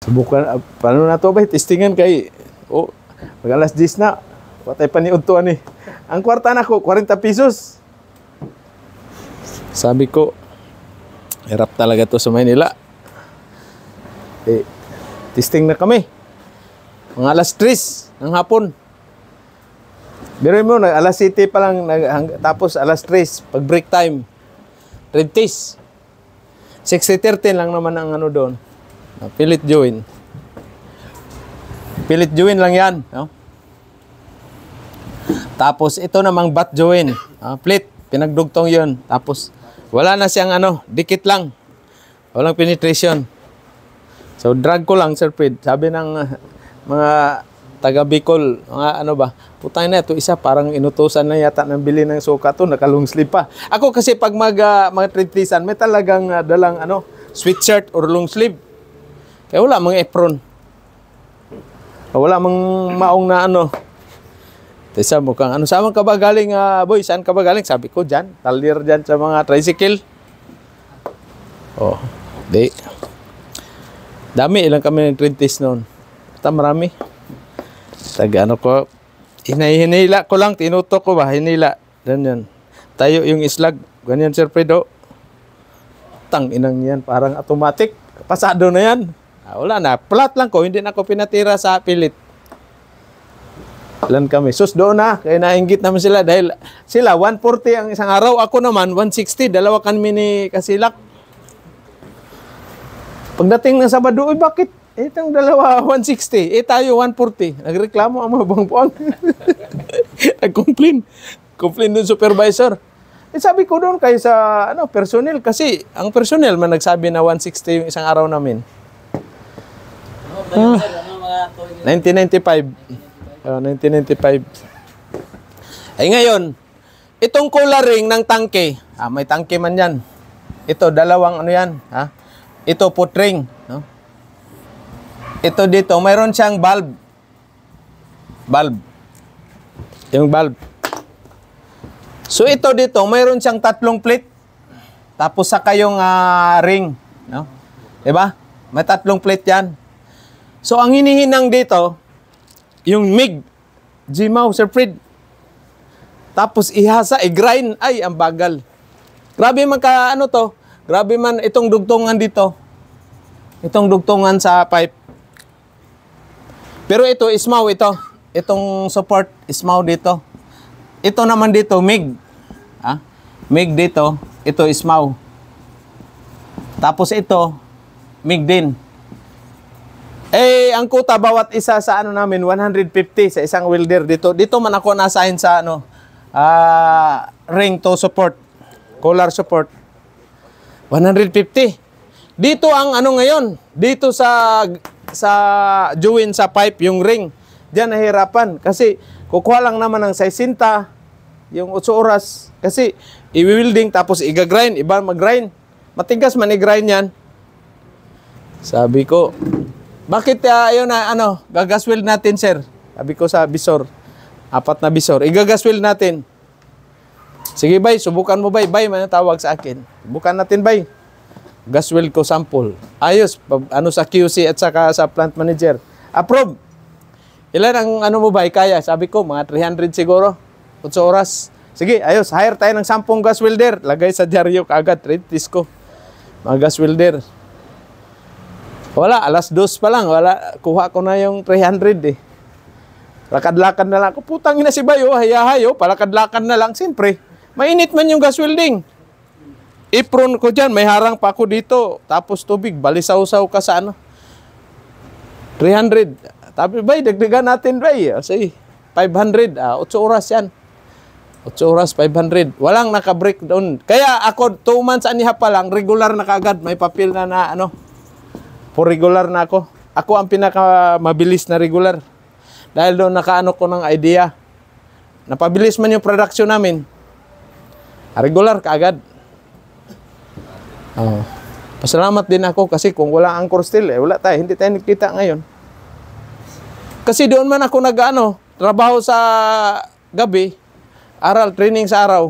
Subukan, paano na to ba? Testingan kay, oh, mag alas 10 na. Patay pa ni Untuan eh. Ang kwarta na ko, 40 pesos. Sabi ko, hirap talaga to sa Maynila. Eh, testing na kami. Mga alas 3 ng hapon. Pero mo, alas 7 pa lang, tapos alas 3, pag break time. Red test. 60-13 lang naman ang ano doon. Pilit join. Pilit join lang yan. No? Tapos ito namang bat join. Split. Pinagdugtong yun. Tapos wala na siyang ano, dikit lang. Walang penetration. So drag ko lang, Sir Fred. Sabi ng mga taga Bicol, mga ano ba, putang na ito isa, parang inutusan na yata ng bili ng suka to, nakalong sleeve pa. Ako kasi pag mga tritisan, may talagang dalang ano, sweatshirt or long sleeve. Kaya wala mga apron. Wala mang maong na ano. Tesa mukhang ano, saan ka ba galing, boy? Saan ka ba galing? Sabi ko, dyan. Talir dyan sa mga tricycle. Oh, di. Dami, ilang kami nag-tritisan noon. Basta marami. Taga ano ko, hinila ko lang, tinutok ko ba, hinila. Ganyan. Tayo yung islag. Ganyan, Sir Fredo. Tang inang yan, parang automatic. Pasado na yan. Wala na, flat lang ko, hindi na ako pinatira sa pilit. Ilan kami? Sus, doon na. Kaya nainggit naman sila dahil sila 140 ang isang araw. Ako naman 160. Dalawa kami ni Kasilak. Pagdating ng Sabado, bakit? Itong dalawa 160. Tayo 140. Nagreklamo ang mga buwang-buwang. Nag-complain. Complain dun supervisor. Sabi ko doon kay sa ano, personnel. Kasi ang personnel man nagsabi na 160 yung isang araw namin. 1995. 1995. Ay ngayon, itong coloring ng tangke, may tangke man yan. Ito, dalawang ano yan. Ito, putring. No? Ito dito, mayroon siyang bulb. Bulb. Yung bulb. So ito dito, mayroon siyang 3 plate. Tapos saka yung ring. No? Diba? May 3 plate yan. So ang hinihinang dito, yung MIG, G-Mau, Sir Fred. Tapos ihasa, i-grind. Ay, ang bagal. Grabe man ka, ano to, grabe man itong dugtungan dito. Itong dugtungan sa pipe. Pero ito, ismaw ito. Itong support, ismaw dito. Ito naman dito, MIG. MIG dito, ito ismaw. Tapos ito, MIG din. Ang kuta bawat isa sa ano namin 150 sa isang welder dito. Dito man ako na-assign sa ano ring to support, collar support. 150. Dito ang ano ngayon, dito sa join sa pipe yung ring. Diyan nahirapan kasi kukuha lang naman ng 60 yung 8 oras kasi i-welding tapos i-grind, iba mag-grind. Matigas man i-grind yan. Sabi ko, bakit ayun na ano, gagasweld natin, sir? Sabi ko sa bisor, 4 na bisor, igagasweld natin. Sige, bay, subukan mo, bay. Bay, man tawag sa akin. Subukan natin, bay. Gasweld ko sample. Ayos, ano sa QC at saka sa plant manager. Approve. Ilan ang ano mo, bay, kaya? Sabi ko, mga 300 siguro. 8 oras. Sige, ayos, hire tayo ng 10 gas welder. Lagay sa dyaryo kaagad, retis ko. Mga gas welder. Wala, alas 2 pa lang. Wala, kuha ko na yung 300 eh. Lakad-lakad na lang. Putang ina si Bayo, hayahayo, palakad-lakad na lang. Siyempre, mainit man yung gas welding. Apron ko dyan, may harang pa ako dito. Tapos tubig, balisaw-saw ka sa ano. 300. Tapi bay, dagdagan natin bay. Sige, 500. 8 oras yan. 8 oras, 500. Walang naka-breakdown. Kaya ako, 2 months aniha pa lang, regular na kagad. May papel na ano. For regular na ako. Ako ang pinakamabilis na regular. Dahil doon nakaano ko ng idea. Napabilis man yung production namin. Regular kaagad. Pasalamat din ako kasi kung wala anchor steel, wala tayo. Hindi tayo nakita ngayon. Kasi doon man ako nag-ano, trabaho sa gabi, aral, training sa araw.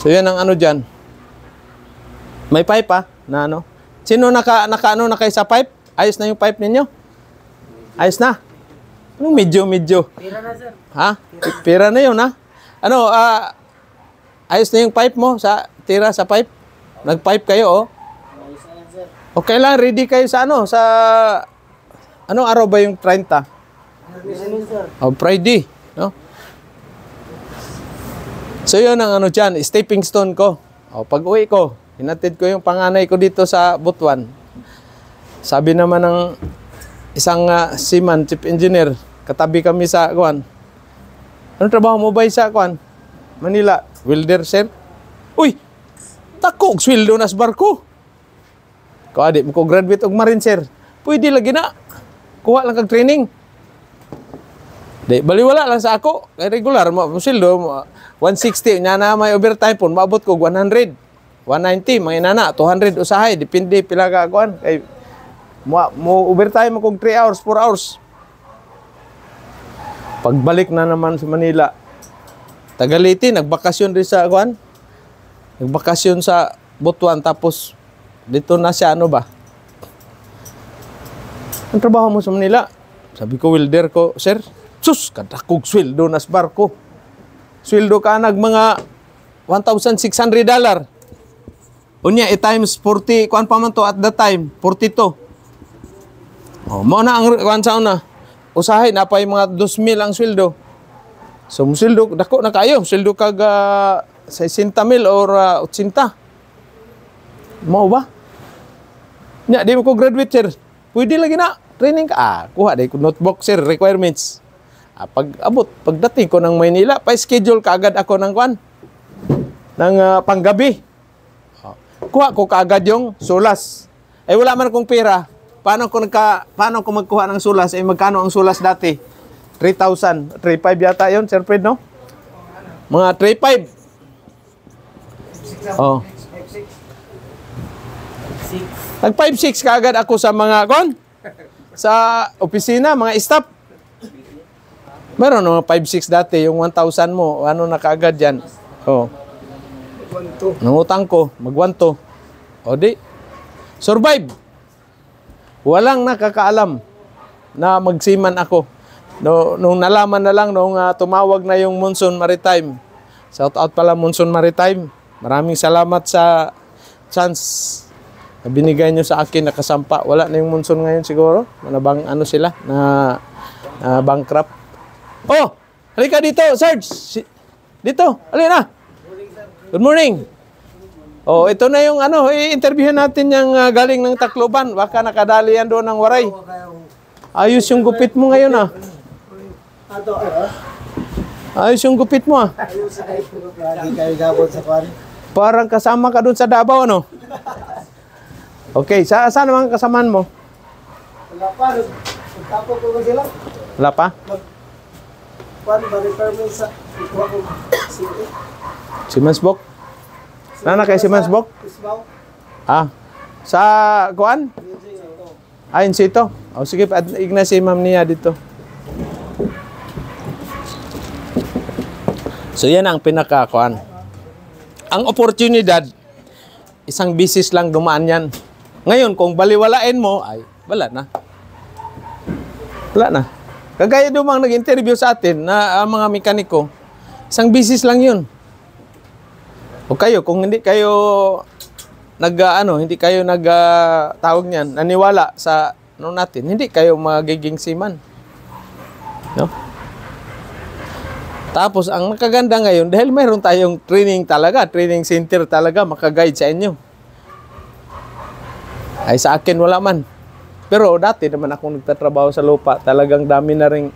So yan ang ano dyan. May pipe na ano. Sino naka ano na kayo sa pipe? Ayos na yung pipe ninyo? Ayos na? Anong medyo? Pira na, sir. Ha? Pira na yun, ha? Ano, ayos na yung pipe mo sa tira sa pipe? Nag-pipe kayo, oh? Ayos na yan, sir. Okay lang, ready kayo sa ano? Sa... Anong araw ba yung 30? Sir. Oh, Friday, no? So yun ang ano dyan, stepping stone ko. O, pag uwi ko, hinatid ko yung panganay ko dito sa Butuan. Sabi naman ng isang seaman, chief engineer, katabi kami sa Kuan. Ano trabaho mo ba sa Kuan? Manila, welder, sir? Uy, tako, sweldo na sa barko. Kung adik mo ko graduate og marine, sir, pwede lagi na. Kuha lang kag training. Di, baliwala lang sa ako. Kaya regular, sweldo, 160. Nya na may overtime po, maabot ko 100. 190, mga inana, 200 usahay. Depende pila ka kuan. Kay, mo overtime mo kong 3 hours, 4 hours. Pagbalik na naman sa Manila, Tagaliti, nagbakasyon rin sa kuan. Nagbakasyon sa Butuan, tapos dito na siya, ano ba? Ang trabaho mo sa Manila? Sabi ko, welder ko, sir. Sus, kadakog sweldo nas barko. Sweldo ka nag mga $1,600. Unya, times 40, kuan pa man to at that time, 42. Oh, mo na ang kuan sa una. Usahay na pa yung mga 2,000 ang sweldo. So, sweldo, dako na kayo. Sweldo kag 60,000 or 80. Mau ba? Nya, di mo ko graduate, sir. Pwede lagi na. Training ka. Kuha day ko notebook, sir. Requirements. Pag abot, pagdating ko ng Maynila, pa-schedule kaagad ako ng kwan. Ng panggabi. Kuha ko kaagad yung sulas. Eh wala man akong pera. Paano ko magkuha ng sulas? Eh magkano ang sulas dati? 3,000. 3,500 yata yun, Sir Fred, no? Mga 3,500. Oh. Nag 5,600 kaagad ako sa mga kon. Sa opisina, mga staff. Meron mga 5,600 dati, yung 1,000 mo, ano na kaagad yan. Oh. Nangutang ko, mag-1,2. O di, survive. Walang nakakaalam na magsiman ako. Nung nalaman na lang, nung tumawag na yung Monsoon Maritime. Shout out pala Monsoon Maritime. Maraming salamat sa chance na binigay nyo sa akin na kasampa. Wala na yung Monsoon ngayon siguro. Manabang ano sila, na bankrupt. Oh, halika dito, Sarge. Dito, halika na. Good morning. Oh, ito na yung ano, i-interviewin natin yung galing ng Tacloban. Baka nakadali yan doon ng Waray. Ayos yung gupit mo ngayon, ah. Ayos yung gupit mo, ah. Parang kasama ka doon sa Davao, ano? Okay, saan naman kasamaan mo? Wala pa. Nagtapo ko ba sila? Wala pa? Paano ba requirement sa ikuha ko CA? Simansbok? Nana kay Simansbok? Isbaw? Ah, sa kuan? Ayun sito. O sige, igna si ma'am niya dito. So yan ang pinaka-kuan. Ang oportunidad, isang bisis lang dumaan yan. Ngayon, kung baliwalain mo, ay wala na. Wala na. Kagaya dumang nag-interview sa atin na mga mekaniko, isang bisis lang yun. O kayo, kung hindi kayo hindi kayo tawag niyan, naniwala sa natin, hindi kayo magiging seaman. No? Tapos, ang nakaganda ngayon, dahil mayroon tayong training talaga, training center talaga, makaguide sa inyo. Ay sa akin, wala man. Pero dati naman akong nagtatrabaho sa lupa, talagang dami na rin,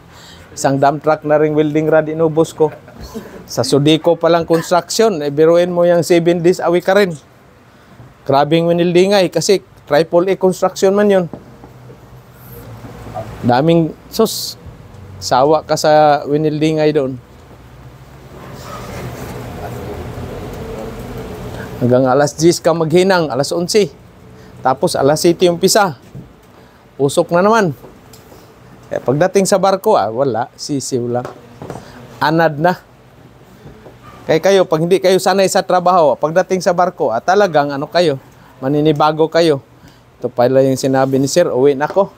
isang dump truck na rin welding rod inubos ko. Sa Sudico palang construction, biruin mo yung 7 days awi ka rin. Grabing winildingay kasi triple A construction man yun. Daming sawa ka sa winildingay doon. Hanggang alas 10 ka maghinang, alas 11. Tapos alas 7 yung pisa. Usok na naman. Eh, pagdating sa barko, wala. Sisiw lang. Anad na. Kaya kayo, pag hindi kayo sanay sa trabaho, pagdating sa barko, talagang kayo, maninibago kayo. ito pala yung sinabi ni Sir, uwi na ako.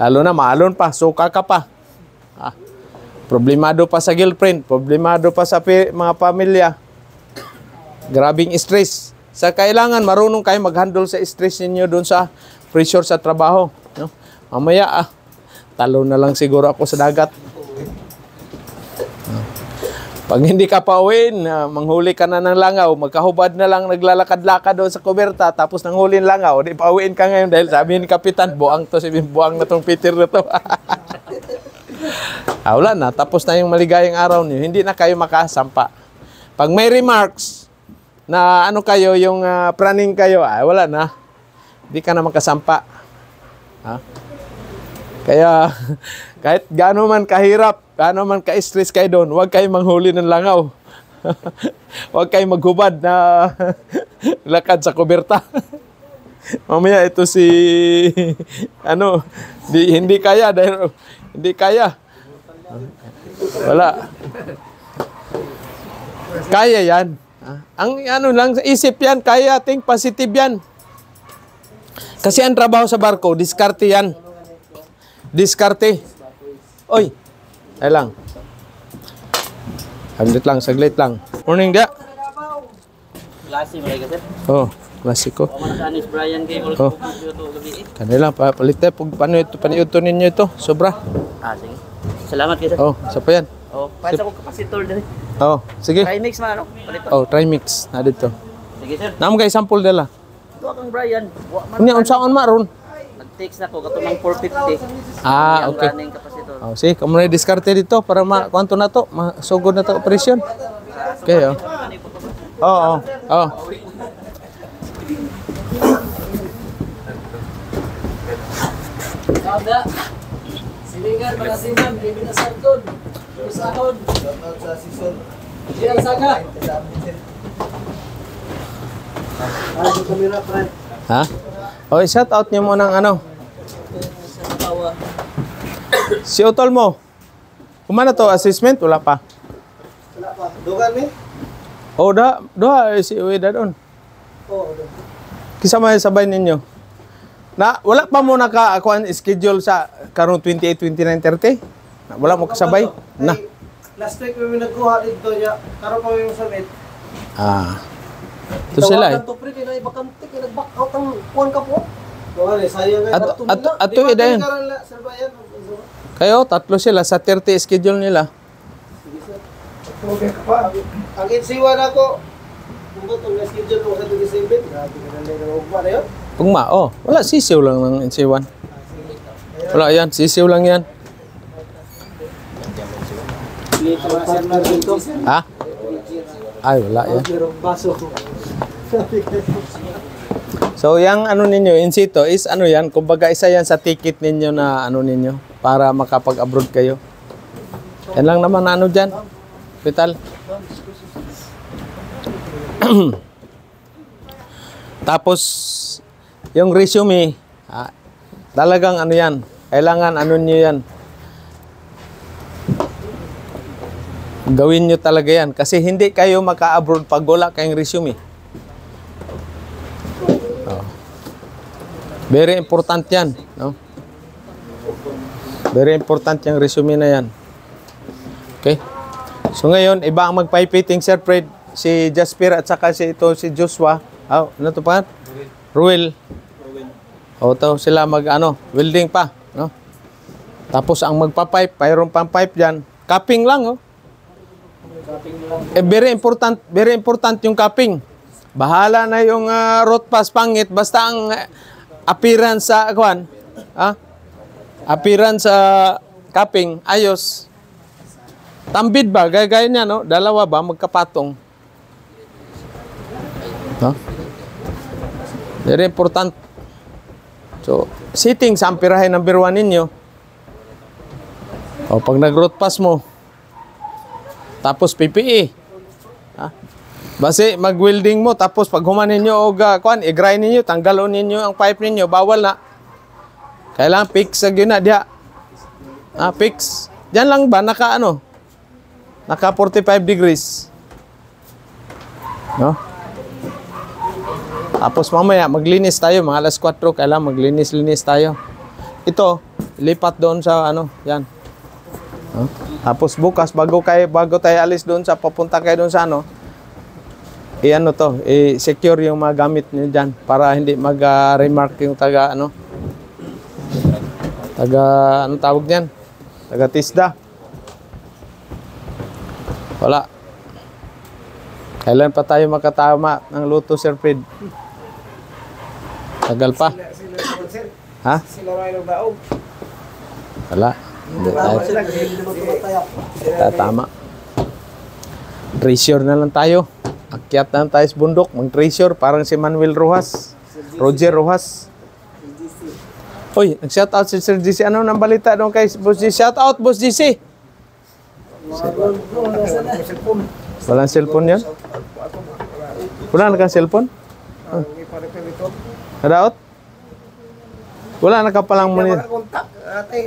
Lalo na maalon pa, suka ka pa. Problemado pa sa girlfriend, problemado pa sa mga pamilya. Grabing stress. Sa kailangan, marunong kayo mag-handle sa stress ninyo doon sa pressure sa trabaho. No? Mamaya, talo na lang siguro ako sa dagat. Pag hindi ka pa uwiin, manghuli ka na ng langaw, magkahubad na lang naglalakad-lakad doon sa kuberta, tapos nanghuli ng langaw, di pa uwiin ka ngayon dahil sabi ni Kapitan, buang na tong Peter na to. Wala na, tapos na yung maligayang araw niyo, hindi na kayo makasampa. Pag may remarks na ano kayo, yung praning kayo, wala na, hindi ka na makasampa. Kaya, kahit gaano man kahirap, gaano man ka-stress kayo doon, huwag kayong manghuli ng langaw. Huwag kayong maghubad na lakad sa kuberta. Mamaya ito si, hindi kaya dahil, hindi kaya. Wala. Kaya yan. Ang lang, sa isip yan, kaya, think positive yan. Kasi ang trabaho sa barko, diskarte yan. Diskarte. Oy, ay lang. Saglit lang. Morning, dia. Klase mo kasi. Oh, klasiko. O man sa Anis Brian kay mo Oh. gabi. Kanila, palit tayo. Paniuto ninyo ito. Sobra. Sige. Salamat kayo. Oh, isa pa yan. Paisa ko kapasitor dali. Oh, sige. Try mix man ano? Palito. Oh, try mix. Na dito. Sige sir. Naam kay sample dala. Tuwa kang Brian. Wa man. Hindi, unsaon maron. Nag-text na ko katumang 450. Ah, okay. Running kapasitor. Oh, sige, kamo na diskarte dito para kwanto na to, masugod na to operasyon. Okay, oh. Oo, oh. Kada. Silingan mga siman, hindi na sarkon. Usahon. Sa season. Diyan saga. Ay, kamera friend. Ha? Oh, shout out niyo mo ng ano. Si Utol mo. Kumana to assessment wala pa. Wala pa. Dugan ni? Oh, doha si Ueda doon. Oo. Kisama sabay ninyo. Na wala pa mo naka-akuan schedule sa karong 28, 29, 30? Wala mo kasabay? Na. Last week kami nagkuha dito niya. Karon pa yung submit. Ito sila eh. Tawagan to pre kay bakante kay nag-back out ang kuan ka po. Dugan ni sayang ay Ato ida yun. Kayo, tatlo sila sa 30 schedule nila. Okay pa. Ang insiwan ako. Kung ba itong na-schedule mo sa 27? Grabe ka na lang ugma na yun. Pugma, wala, sisiw lang ng insiwan. Wala yan, sisiw lang yan. Ha? Ay, wala yan. So, yung ano ninyo, in situ, is ano yan, kumbaga isa yan sa ticket ninyo na ano ninyo, para makapag-abroad kayo. Yan lang naman ano dyan, Vital. Tapos, yung resume, talagang ano yan, kailangan ano nyo yan. Gawin nyo talaga yan, kasi hindi kayo maka-abroad pag wala kayong resume. Very important yan, no? Very important yung resume na yan. Okay? So ngayon, iba ang magpaipiting, Sir Fred, si Jasper at saka si Joshua. Ano to pa? Ruel. To sila welding pa, no? Tapos ang magpa-pipe, mayroon pang pipe diyan. Capping lang, very important yung capping. Bahala na yung root pass pangit basta ang appearance sa appearance sa capping ayos. Tambid ba gaya niya, no? Dalawa ba magkapatong? No? Very important. So, sitting sa amperahe number 1 ninyo. Pag nag-root pass mo, tapos PPE. Base mag-welding mo, tapos pag humanin nyo o i-grind ninyo, tanggalon ninyo ang pipe ninyo, bawal na. Kailangan fix sa na diha. Fix. Diyan lang ba, naka 45 degrees. No? Tapos mamaya maglinis tayo, mga alas 4, kailangan maglinis-linis tayo. Ito, lipat doon sa ano, yan. Oh. Tapos bukas, bago tayo alis doon sa, papunta kayo doon sa ano, i-ano to, i-secure yung mga gamit niyo dyan para hindi mag-remark yung anong tawag niyan? Taga TISDA. Wala. Kailan pa tayo makatama ng luto, Sir Fred? Tagal pa. Ha? Sila rin ang daog. Wala. Hindi tayo. Sila kasi hindi naman tumataya. Tatama. Treasure na lang tayo. Akyat na lang tayo sa bundok. Mag-treasure. Parang si Manuel Rojas. Roger Rojas. Uy, nag-shoutout si Sir GC. Ano nang balita doon kay Boss GC? Shoutout, Boss GC. Walang cellphone yan? Wala na kang cellphone? Nadaot? Wala na ka palang Hindi money. makakontak. Ate,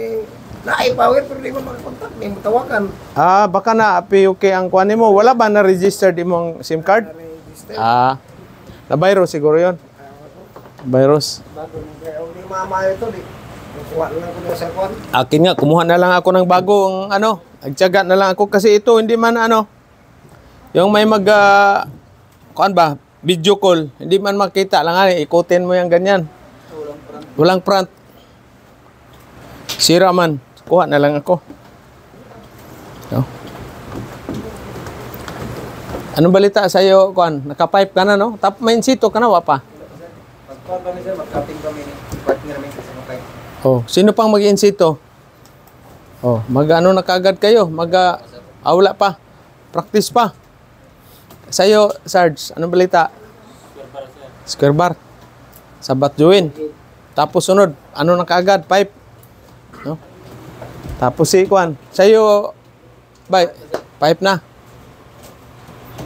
na-power pero di mo makakontak. Hindi mo tawakan. Ah, baka na PUK ang kuha mo. Wala ba na-registered imong SIM card? Ah, na-virus siguro yun. Virus. Bago hindi mamayo ito. Kuha lang ko na sa kuha. Akin nga, kumuha na lang ako ng bagong ano. Nagtyaga na lang ako kasi ito hindi man ano. Yung may kuan ba? Video call. Hindi man makita lang nga. Ikutin mo yung ganyan. Walang front. Sira man. Kuha na lang ako. No? Anong balita sa iyo, kuan? Naka-pipe ka na, no? May insito ka na, wapa? Pagkuha kami sir, mag-cutting kami. Partner namin sa Makay. Oh, sino pang mag-insito? Oh, mag-ano na kagad kayo? Wala pa. Practice pa. Sa iyo, Sarge, anong balita? Square bar. Sabat join. Tapos sunod, ano na kaagad? Pipe. No? Tapos si Kwan. Sa'yo, pipe na.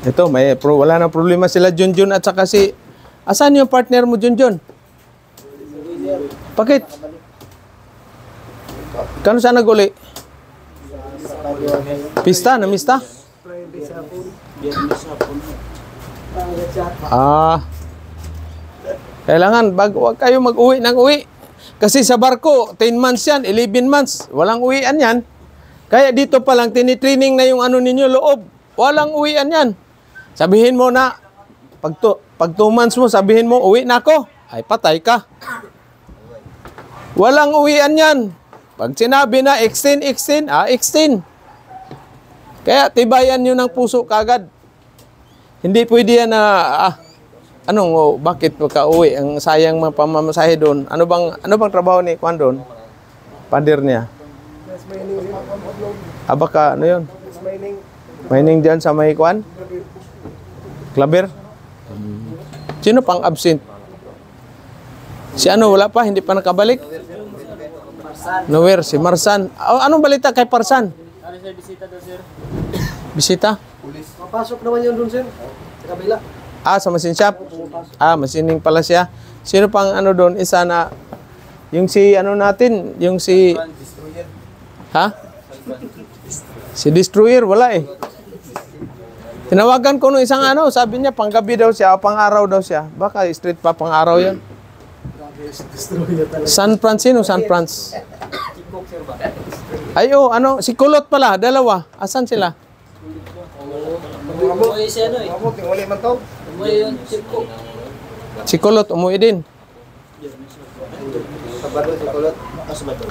Ito, wala na problema sila Junjun at saka si... Asan yung partner mo, Junjun? Bakit? Kano saan nag-uli? Pista? Namista? Ah... Kailangan, wag kayo mag-uwi ng uwi. Kasi sa barko, 10 months yan, 11 months. Walang uwian yan. Kaya dito pa lang, tinitraining na yung ano ninyo, loob. Walang uwian yan. Sabihin mo na, pag 2 months mo, sabihin mo, uwi na ako. Ay, patay ka. Walang uwian yan. Pag sinabi na, extend, extend. Kaya tibayan nyo ng puso kagad. Hindi pwede yan na, bakit makauwi? Ang sayang mga pamamasahe doon. Ano bang trabaho ni Kwan doon? Pader niya. Baka, ano yun? Mining dyan sa may Kwan? Klaber? Sino pang absent? Si ano, wala pa? Hindi pa nakabalik? Nowhere, si Marsan. Anong balita kay Parsan? Bisita daw, sir. Bisita? Papasok naman yun dun sir. Sa kabila. Sa machine shop? Machining pala siya. Sino pang ano doon? Isa na, yung si ano natin, yung si... Ha? Si Destroyer, wala eh. Tinawagan ko nung isang ano, sabi niya, panggabi daw siya, pang-araw daw siya. Baka street pa, pang-araw yan. San Fran, sino San Franz? Ay, si Kulot pala, dalawa. Asan sila? Umuwi si ano eh. Mabot, yung uli man to. Umuwi yun, sirko. Si Kulot, umuwi din. Sabado si Kulot. Sabado.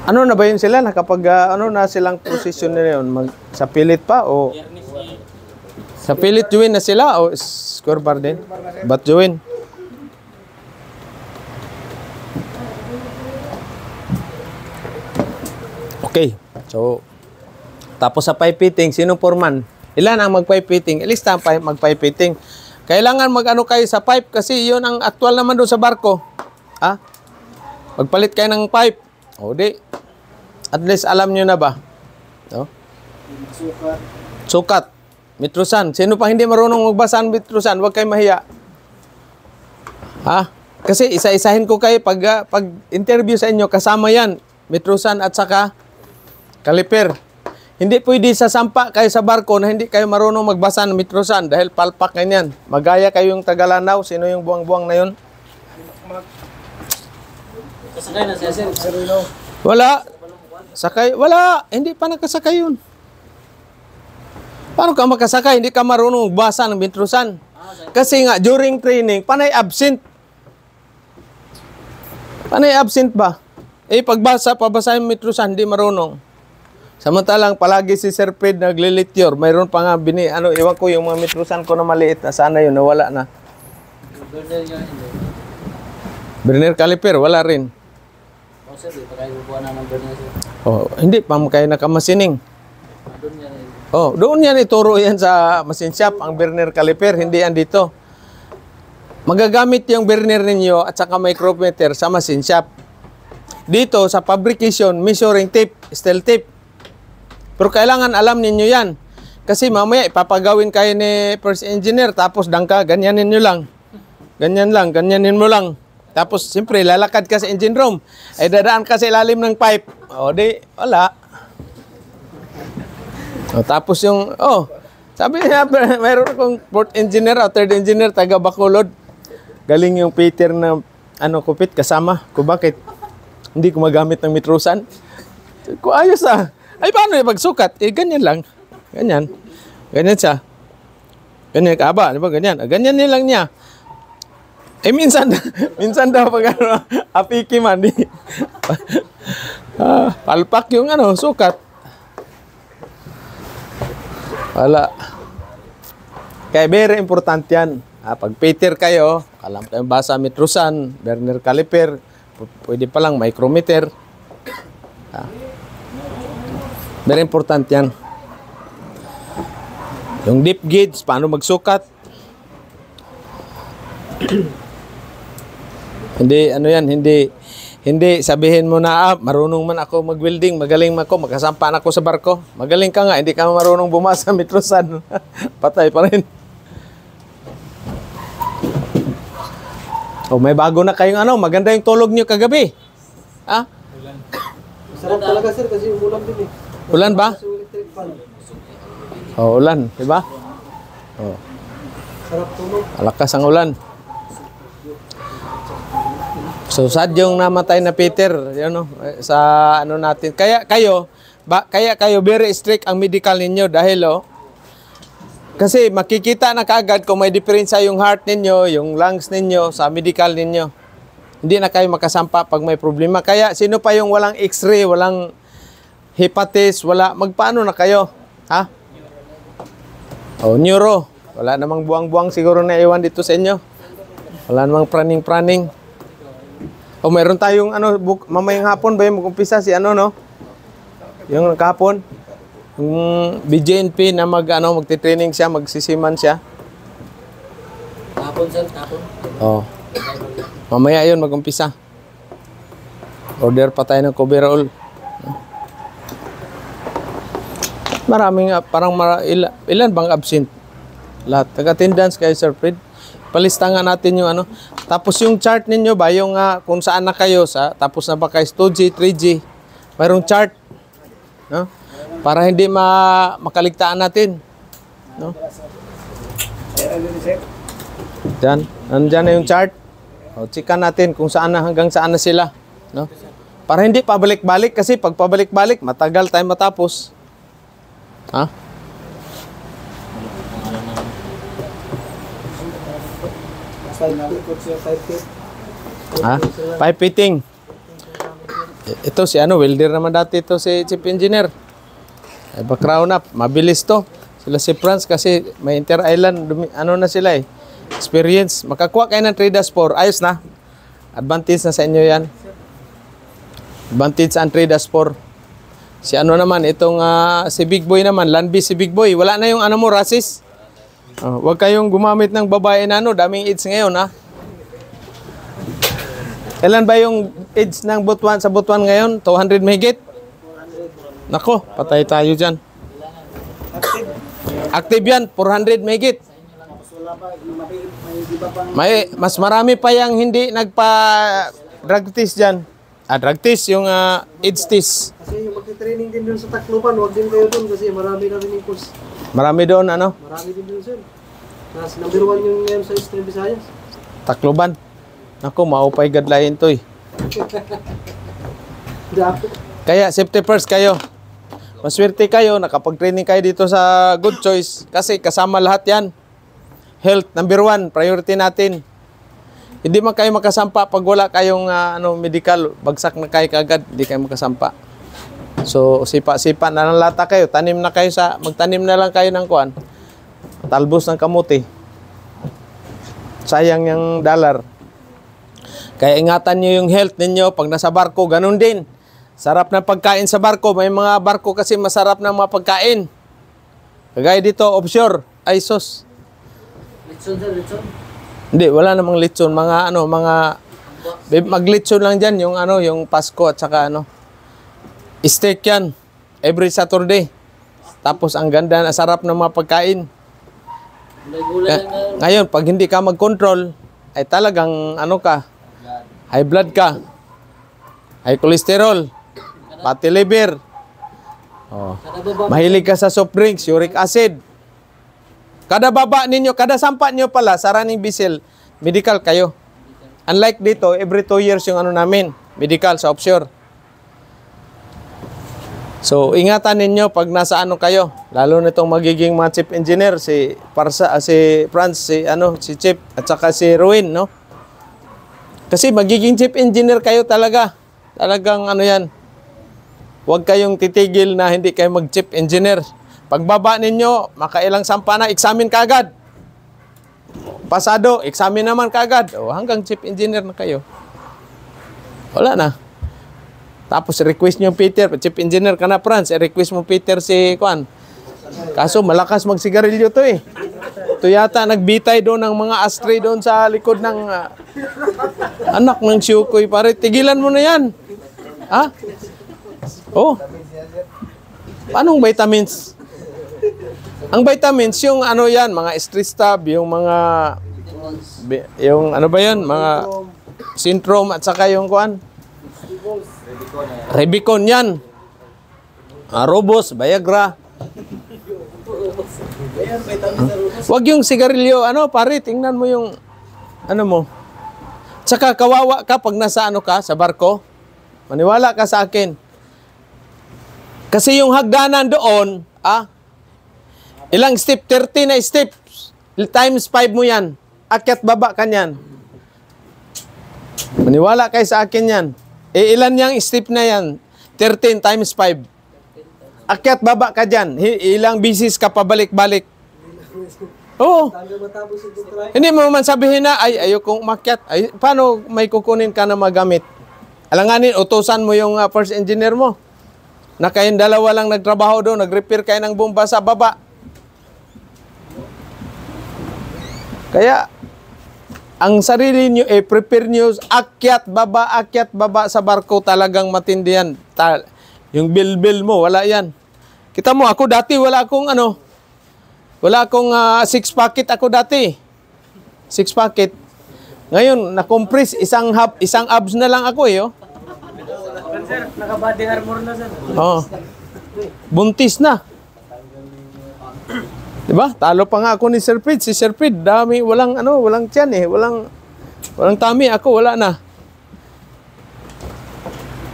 Ano na ba yun sila? Kapag ano na silang posisyon nila yun? Sa pilit pa o... Sa pilit join na sila o square bar din? Ba't join? Okay. So, tapos sa pipe fitting, sinong foreman? Ilan ang mag-pipe fitting? Ilista ang mag-pipe fitting. Kailangan mag-ano kayo sa pipe kasi yun ang actual naman doon sa barko. Magpalit kayo ng pipe. O di. At least alam nyo na ba? No? Sukat. Metrosan. Sino pa hindi marunong magbasa ng metrosan? Huwag kayo mahiya. Kasi isa-isahin ko kayo pag interview sa inyo, kasama yan. Metrosan at saka kaliper. Hindi pwede sasampa kayo sa barko na hindi kayo marunong magbasa ng Metrosan dahil palpak ganyan. Magaya kayong Tagalanaw. Sino yung buwang-buwang na yun? Kasakay na siya, sir. Wala. Sakay. Wala. Hindi pa nakasakay yun. Paano ka makasakay? Hindi ka marunong magbasa ng Metrosan. Kasi nga, during training, panay absent. Panay absent ba? Pagbasa, pabasahin yung Metrosan, hindi marunong. Samantalang palagi si Sir Fred naglilityor. Mayroon pa nga iwan ko yung mga Metrosan ko na maliit na sana yun, nawala na. Burner nyo, hindi. Burner caliper, wala rin. Oh, sir, di pa kayo bubuha na ng burner, sir. Oh, hindi pa kayo nakamasining. Doon yan, eh. Oh, doon yan ituro yan sa machine shop, ang burner caliper, hindi yan dito. Magagamit yung burner ninyo at saka micrometer sa machine shop. Dito sa fabrication, measuring tape, steel tape. Pero kailangan alam ninyo yan. Kasi mamaya ipapagawin kayo ni first engineer tapos dangka, ganyanin nyo lang. Ganyan lang, ganyanin mo lang. Tapos siyempre lalakad ka sa engine room. Dadaan ka sa ilalim ng pipe. O di, wala. O, tapos sabi niya, mayroon akong fourth engineer o third engineer taga Bacolod. Galing yung Peter na kupit kasama. Kung bakit? Hindi ko magamit ng Metrosan. Kung ayos Ay, paano yung pagsukat? Ganyan lang. Ganyan. Ganyan siya. Ganyan kaaba. Di ba? Ganyan. Ganyan nilang niya. Minsan daw pag apiki man. Palpak yung sukat. Wala. Kaya very important yan. Pag Peter kayo, alam kayong basa Metrosan, burner caliper, pwede pa lang micrometer. Very important yan. Yung deep gauge, paano magsukat. Hindi sabihin mo na, marunong man ako mag-welding, magaling ako, makasampa ako sa barko. Magaling ka nga, hindi ka marunong bumasa Metrosan. Patay pa rin. May bago na kayong maganda yung tulog nyo kagabi. Sarap talaga sir kasi umulan din eh. Ulan ba? Ulan, di ba? Sarap tulog. Alakas ang ulan. So sad yung namatay na Peter, sa natin. Kaya kayo very strict ang medical ninyo dahil kasi makikita na kaagad kung may diferensya yung heart ninyo, yung lungs ninyo sa medical ninyo. Hindi na kayo makasampa pag may problema. Kaya sino pa yung walang x-ray, walang hepatis, magpaano na kayo? Neuro. Wala namang buwang-buwang siguro na iwan dito sa inyo. Wala namang praning-praning. Mayroon tayong mamayang hapon ba yung mag-umpisa si yung kahapon. Yung BJNP na magti-training siya, magsisiman siya. Tapon, sir, tapon. Mamaya yun mag-umpisa. Order pa tayo ng coverall. Maraming, ilan bang absent? Lahat. Taga-attendance kayo, Sir Fred. Palistangan natin yung Tapos yung chart ninyo ba, yung kung saan na kayo, tapos na ba kayo 2G, 3G, mayroong chart. No? Para hindi makaligtaan natin. No? Diyan. Nandyan na yung chart. Chika natin kung saan na, hanggang saan na sila. No? Para hindi pabalik-balik kasi pag pabalik-balik, matagal tayo matapos. Pipe fitting. Ito si welder naman dati ito si chief engineer. Background up, mabilis to. Sila si Franz kasi may inter-island, na sila experience. Makakuha kayo ng 3-4, ayos na. Advantage na sa inyo yan. Advantage ang 3-4. Si naman, itong si Big Boy naman, Landby si Big Boy. Wala na yung mo, rasis. Huwag kayong gumamit ng babae na daming AIDS ngayon Kailan ba yung AIDS ng Butuan sa Butuan ngayon? 200 mahigit? Nako, patay tayo dyan. Active yan, 400 mahigit. Mas marami pa yung hindi nagpa-drug test dyan. drug test, yung AIDS test. Kasi yung magti-training din doon sa Tacloban, huwag din kayo doon kasi marami na rin yung course. Marami doon, ano? Marami din doon sir. Nas number 1 yung ngayon sa Eastern Visayas. Tacloban. Naku, maupay gadlayin to eh. Dapat. Kaya safety first kayo. Maswerte kayo, nakapag-training kayo dito sa Good Choice. Kasi kasama lahat yan. Health, number 1, priority natin. Hindi man kayo makasampa pag wala kayong medical. Bagsak na kayo kagad, hindi kayo makasampa. So, sipa-sipa na lang lata kayo. Magtanim na lang kayo ng kuan. Talbos ng kamuti. Sayang yung dollar. Kaya ingatan nyo yung health ninyo pag nasa barko, ganun din. Sarap ng pagkain sa barko. May mga barko kasi masarap ng mga pagkain. Kagaya dito, offshore. Ay, sus. Litson sir, litson. Hindi, wala namang litson. Maglitson lang dyan yung Pasko at saka steak yan. Every Saturday. Tapos ang ganda na sarap ng mga pagkain. Gulay-gulay lang na. Ngayon, pag hindi ka mag-control, ay talagang high blood ka. High cholesterol. Fatty liver. Oh. Kada baba. Mahilig ka sa soft drinks, uric acid. Kada baba ninyo, kada sampa nyo pala sa running vessel, medical kayo. Unlike dito, every 2 years yung namin, medical sa offshore. So, ingatan ninyo pag nasa kayo. Lalo nitong magiging mga chief engineer, si Franz, si Chip, at saka si Ruin, no? Kasi magiging chief engineer kayo talaga. Talagang yan. Huwag kayong titigil na hindi kayo mag-chief engineer. Pagbaba ninyo, makailang sampa na, examine kagad. Pasado, examine naman kagad. O, hanggang chief engineer na kayo. Wala na. Tapos request nyo Peter, chief engineer ka na Franz, request mo Peter si Kwan. Kaso malakas magsigarilyo to eh. Ito yata nagbitay doon ng mga ashtray doon sa likod ng anak ng Shukoy. Pare, tigilan mo na yan. Ha? Oh. Anong vitamins? Ang vitamins, yung yan, mga stress tab, yung mga, yung ba yan, mga syndrome at saka yung Kwan. Rebicon yan. Robos, Viagra. Wag yung sigarilyo, pare, tingnan mo yung, mo. Tsaka kawawa ka pag nasa ka, sa barko. Maniwala ka sa akin. Kasi yung hagdanan doon, ilang step? 30 na steps. Times 5 mo yan. Akyat baba ka yan. Maniwala kayo sa akin yan. Ilan yung step na yan? 13 times 5. Akyat baba ka dyan. Ilang bisis ka pabalik-balik. Oo. Hindi mo man sabihin na, ayokong umakyat. Paano may kukunin ka na magamit? Alanganin, utusan mo yung first engineer mo. Na kayong dalawa lang nagtrabaho doon, nag-repair kayo ng bomba sa baba. Kaya, ang sarili nyo, prepare nyo, akyat baba sa barko, talagang matindihan. Yung bil-bil mo, wala yan. Kita mo, ako dati, wala akong 6 packet ako dati. 6 packet. Ngayon, na-compress, isang abs na lang ako eh. Sir, naka-body armor na sir. Oo. Buntis na. Diba? Talo pa nga ako ni Sir Fred. Si Sir Fred, dami, walang tiyan eh. Walang tummy. Ako, wala na.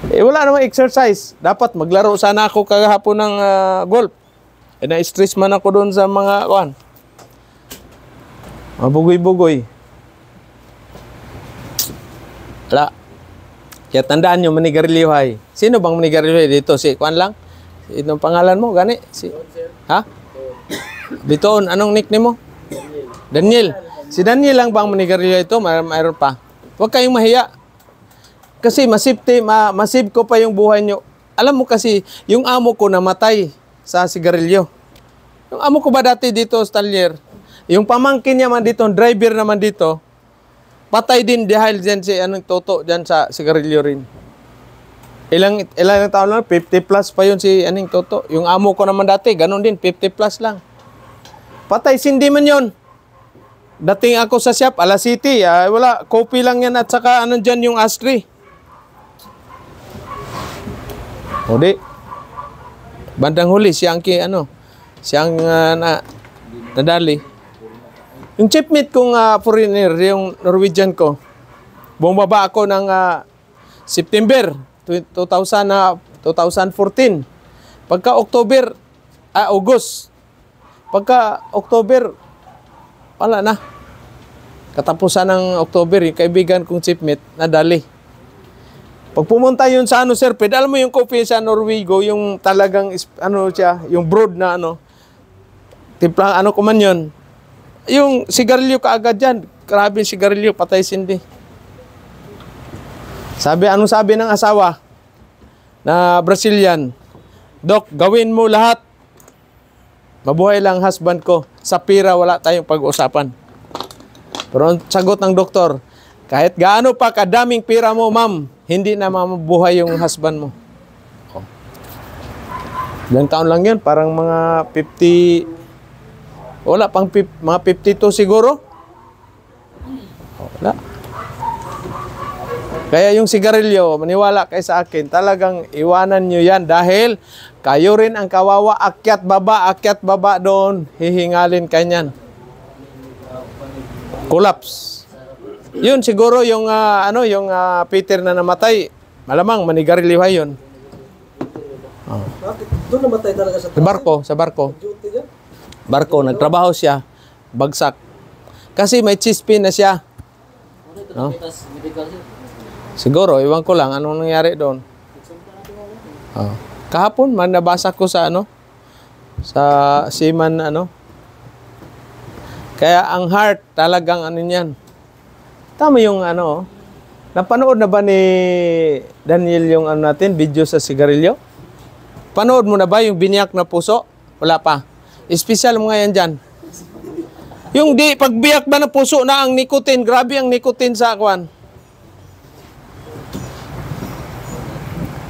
Wala namang exercise. Dapat maglaro sana ako kagahapon ng golf. Na-stress man ako doon sa mga mabugoy-bugoy. Wala. Kaya tandaan nyo, manigarilyo hay. Sino bang manigarilyo dito? Si Kwan lang? Itong pangalan mo, gani? Ha? Bitoon, anong nickname mo? Daniel. Si Daniel lang bang manigarilyo ito? Mayroon pa. Huwag kayong mahiya. Kasi masip ko pa yung buhay nyo. Alam mo kasi, yung amo ko namatay sa sigarilyo. Yung amo ko ba dati dito sa talyer, yung pamangkin niya man dito, driver naman dito, patay din dahil dyan si Toto dyan sa sigarilyo rin. Ilang taon lang? 50 plus pa yun si Toto. Yung amo ko naman dati, ganun din, 50 plus lang. Patay, sindi man yun. Dating ako sa shop, Alas City, wala, kopi lang yan at saka dyan yung ashtray. O di. Bandang huli, siyang siyang nadali. Yung chipmate kong foreigner, yung Norwegian ko, bumaba ako ng September 2014. Pagka August. Pagka October, wala na. Katapusan ng October, yung kaibigan kong chipmate, nadali. Pag pumunta yun sa sir, alam mo yung coffee sa Norwego, yung talagang, yung broad na timplang ko man yun. Yung sigarilyo kaagad dyan, grabe yung sigarilyo, patay sindi. Sabi ng asawa na Brazilian, Dok, gawin mo lahat. Mabuhay lang husband ko. Sa pira, wala tayong pag-uusapan. Pero ang sagot ng doktor, kahit gaano pa kadaming pira mo, ma'am, hindi na mabuhay yung husband mo. Oh. Ilang taon lang yun? Parang mga 50, wala pang mga 52 siguro? Wala. Kaya yung sigarilyo, maniwala kayo sa akin, talagang iwanan nyo yan dahil kayo rin ang kawawa, akyat baba doon, hihingalin kanyan. Collapse. Yun siguro yung Peter na namatay, malamang manigarilyo yun. Oh. Doon namatay talaga sa Sa barko. Barko, nagtrabaho siya, bagsak. Kasi may chest pain na siya. No? Siguro, iwan ko lang anong nangyari doon. Oh. Kahapon man nabasa ko sa sa seaman Kaya ang heart talagang niyan. Tama yung napanood na ba ni Daniel yung natin video sa sigarilyo? Panood mo na ba yung biniyak na puso? Wala pa. Espesyal mo nga yan dyan. Yung pagbiyak ba na puso na ang nicotine, grabe ang nicotine sa akwan.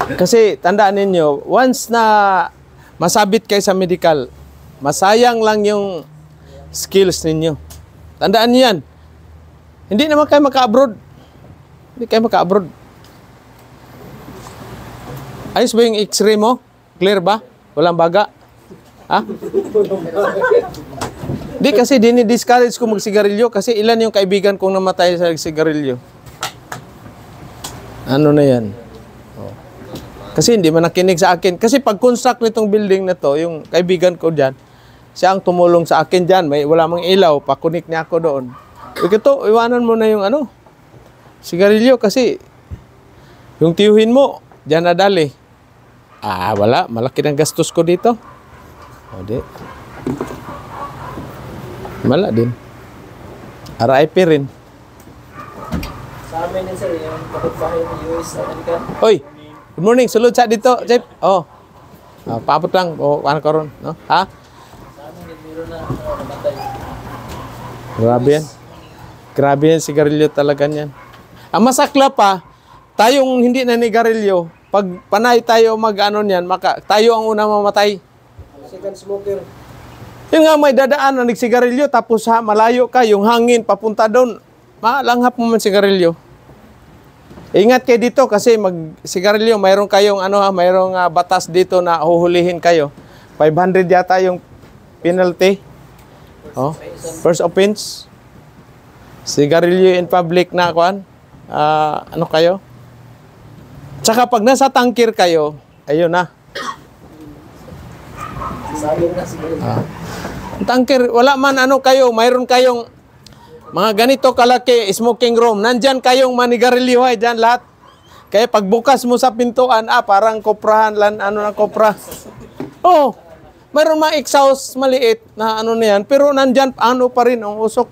Kasi tandaan ninyo, once na masabit kayo sa medical, masayang lang yung skills ninyo. Tandaan niyo yan. Hindi naman kayo maka-abroad. Hindi kayo maka-abroad. Ayos ba yung x-ray mo? Clear ba? Walang baga? Ha? Di kasi dinidiscourage ko magsigarilyo kasi ilan yung kaibigan kong namatay sa sigarilyo. Ano na yan? Kasi hindi man nakinig sa akin. Kasi pag-construct nitong building na to, yung kaibigan ko dyan, siya ang tumulong sa akin dyan. Wala mang ilaw, pakunik niya ako doon. Ito, iwanan mo na yung sigarilyo kasi yung tiyuhin mo, dyan nadali. Wala. Malaki ng gastos ko dito. O, di. Wala din. RIP rin. Sa amin din sir, yung kapitbahay ng US American. Oy! Good morning, sulod sa dito, Jeff. Oh. Paabot lang ano karon, no? Ha? Sa amin din meron na namatay. Grabe yan. Grabe yan, sigarilyo talaga yan. Ang masakla pa, tayong hindi na nigarilyo, pag panay tayo niyan, tayo ang unang mamatay. second smoker. Yun nga, may dadaan na nagsigarilyo, tapos malayo ka, yung hangin, papunta doon. Malanghap mo man sigarilyo. Ingat kayo dito kasi mag-sigarilyo, mayroon kayong mayroong batas dito na huhulihin kayo. 500 yata yung penalty. Oh, first offense. Sigarilyo in public na kayo? Tsaka pag nasa tangkir kayo, ayun na. Sabi na siguro. Tangkir, wala man kayo, mayroon kayong mga ganito kalaki, smoking room. Nandyan kayong manigarilyo dyan lahat. Kaya pagbukas mo sa pintuan, parang koprahan, ng kopra. Oh, mayroon mga exhaust maliit na na yan. Pero nandyan, pa rin ang usok.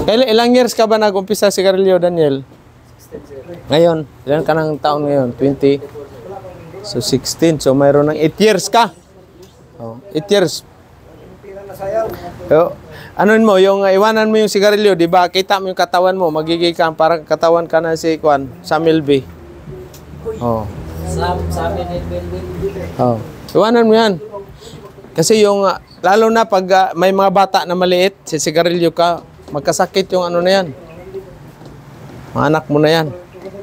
Ilang years ka ba nag-umpisa sigarilyo, Daniel? 16 Ngayon, ilan ka ng taon ngayon? 20? So, 16. So, mayroon ng 8 years ka. Oh, 8 years. So, mo, yung iwanan mo yung sigarilyo, di ba? Kita mo yung katawan mo, magiging parang katawan ka na si Samuel B. Oh. Sa amin din building. Oh. Iwanan mo yan. Kasi yung, lalo na pag may mga bata na maliit, si sigarilyo ka, magkasakit yung na yan. Mga anak mo na yan.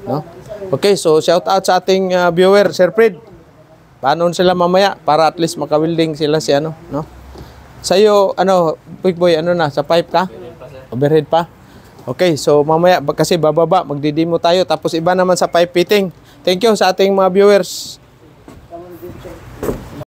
No? Okay, so shout out sa ating viewer, Sir Fred. Paano sila mamaya para at least makawilding sila si ano, no? Sa'yo, ano, Quick Boy, ano na, sa pipe ka? Overhead pa? Okay, so mamaya, kasi bababa, magdidemo tayo. Tapos iba naman sa pipe fitting. Thank you sa ating mga viewers.